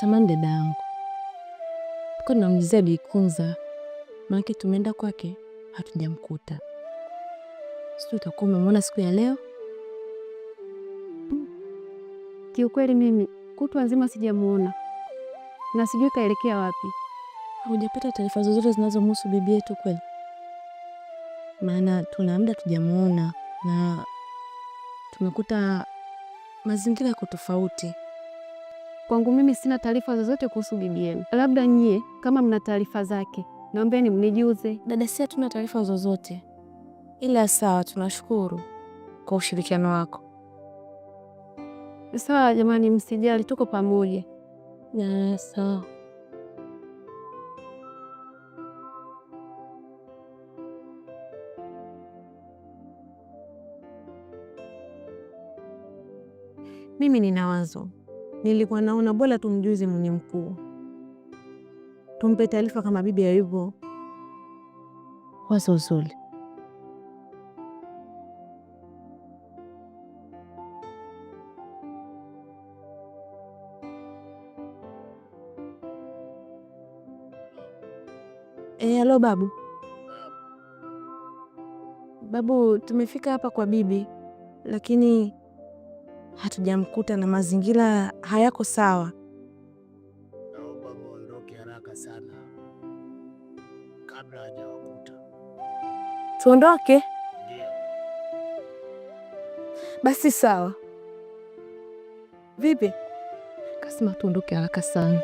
Samahani dada yangu, tuko tunamulizia Bikunza, maana tumeenda kwake hatujamkuta. Sisi utakuwa umemwona siku ya leo? Kiukweli mimi kutwa nzima sijamuona na sijui kaelekea wapi. Hujapata taarifa zozote zinazomhusu bibi yetu kweli? Maana tuna muda tujamuona na tumekuta mazingira yako tofauti. Kwangu mimi sina taarifa zozote kuhusu bibi yenu. Labda nyie kama mna taarifa zake, naombeni mnijuze. Dada, si hatuna taarifa zozote. Ila sawa, tunashukuru kwa ushirikiano wako. Sawa jamani, msijali, tuko pamoja. Ya, sawa. Mimi nina wazo. Nilikuwa naona bora tumjuze mwenye mkuu, tumpe taarifa kama bibi hayupo. Wazo zuri. Halo babu. Babu, tumefika hapa kwa bibi, lakini hatujamkuta na mazingira hayako sawa. Naomba muondoke haraka sana kabla hajawakuta. Tuondoke? Ndio. Basi sawa. Vipi? Kasema tuondoke haraka sana.